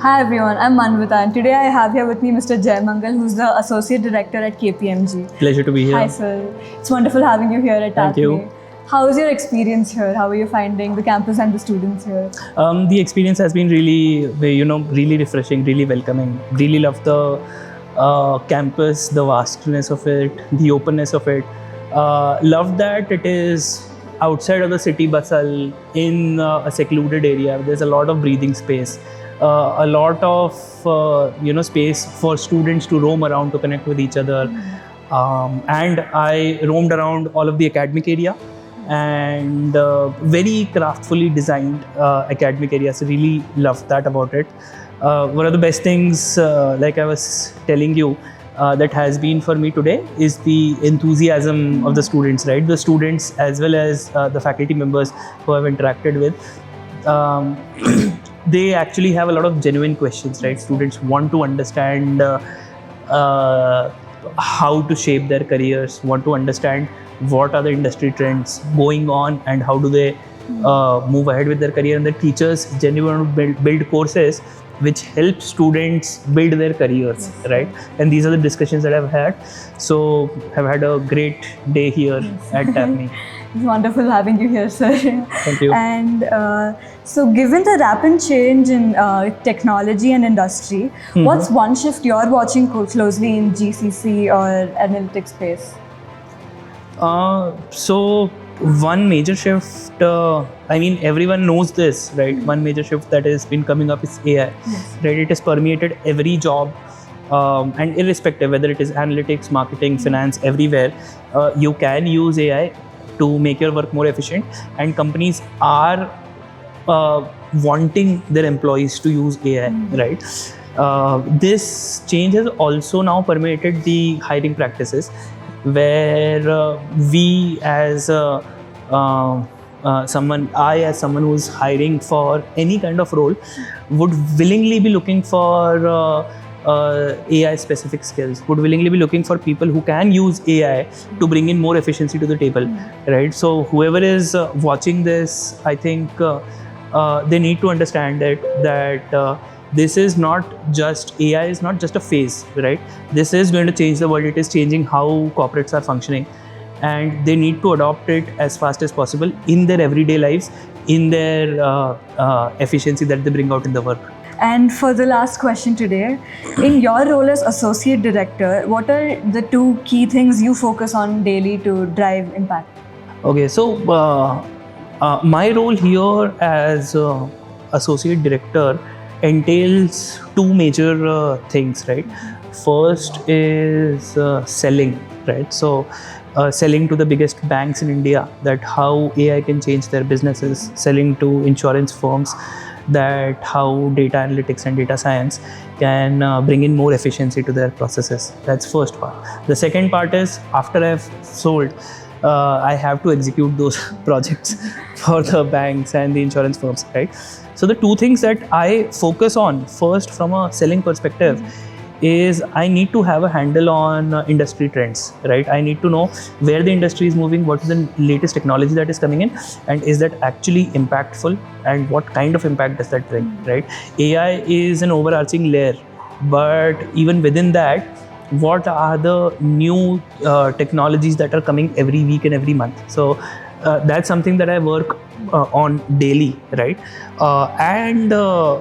Hi everyone, I'm Manvita and today I have here with me Mr. Mangal, who's the Associate Director at KPMG. Pleasure to be here. Hi sir, it's wonderful having you here at TAPMI. Thank you. How is your experience here? How are you finding the campus and the students here? The experience has been really refreshing, really welcoming. Really love the campus, the vastness of it, the openness of it. Love that it is outside of the city bustle in a secluded area. There's a lot of breathing space. A lot of space for students to roam around to connect with each other. And I roamed around all of the academic area and very craftfully designed academic areas. So really loved that about it. One of the best things, like I was telling you, that has been for me today is the enthusiasm of the students, right? The students as well as the faculty members who I've interacted with. They actually have a lot of genuine questions, right? Students want to understand how to shape their careers, want to understand what are the industry trends going on and how do they move ahead with their career. And the teachers genuinely want to build courses which help students build their careers, right? And these are the discussions that I've had. So I've had a great day here at TAPMI. It's wonderful having you here, sir. Thank you. And so given the rapid change in technology and industry, what's one shift you're watching closely in GCC or analytics space? So one major shift, everyone knows this, right? One major shift that has been coming up is AI, right? It has permeated every job, and irrespective whether it is analytics, marketing, finance, everywhere, you can use AI to make your work more efficient, and companies are wanting their employees to use AI, right? This change has also now permeated the hiring practices, where we as someone who's hiring for any kind of role would willingly be looking for AI specific skills, would willingly be looking for people who can use AI to bring in more efficiency to the table, right? So whoever is watching this, I think they need to understand that this is not just, AI is not just a phase, right? This is going to change the world. It is changing how corporates are functioning, and they need to adopt it as fast as possible in their everyday lives, in their efficiency that they bring out in the work. And for the last question today, in your role as Associate Director, what are the two key things you focus on daily to drive impact? Okay, so my role here as Associate Director entails two major things, right? First is selling, right? So selling to the biggest banks in India that how AI can change their businesses, selling to insurance firms that how data analytics and data science can bring in more efficiency to their processes. That's first part. The second part is after I've sold, I have to execute those projects for the banks and the insurance firms, right? So the two things that I focus on first from a selling perspective is I need to have a handle on industry trends, right? I need to know where the industry is moving, what is the latest technology that is coming in, and is that actually impactful, and what kind of impact does that bring, right? AI is an overarching layer, but even within that, what are the new technologies that are coming every week and every month? So that's something that I work on daily, right? And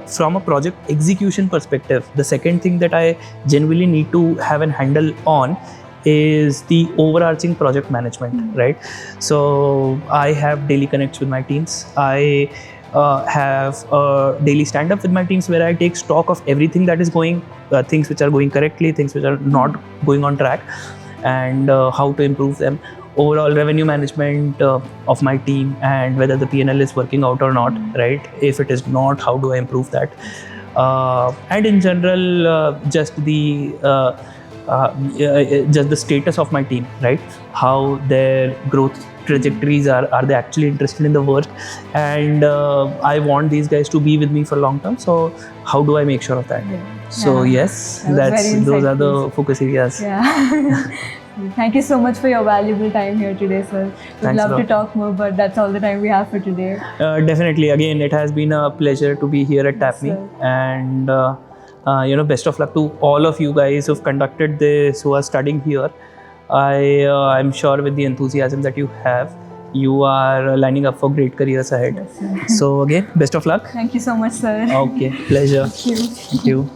from a project execution perspective, the second thing that I genuinely need to have a handle on is the overarching project management, right? So I have daily connects with my teams. I have a daily stand-up with my teams where I take stock of everything that is going, things which are going correctly, things which are not going on track, and how to improve them. Overall revenue management of my team, and whether the P&L is working out or not, right? If it is not, how do I improve that? And in general, just the just the status of my team, right? How their growth trajectories are they actually interested in the work, and I want these guys to be with me for long term. So how do I make sure of that? So yes, That was very those are the insightful. focus areas. Yeah. Thank you so much for your valuable time here today, sir. Would Thanks a love to lot. talk more, but that's all the time we have for today. Definitely. Again, it has been a pleasure to be here at TAPMI, sir. and best of luck to all of you guys who've conducted this, who are studying here. I'm sure with the enthusiasm that you have, you are lining up for great careers ahead. Yes, sir. So again, best of luck. Thank you so much, sir. Okay, pleasure. Thank you. Thank you.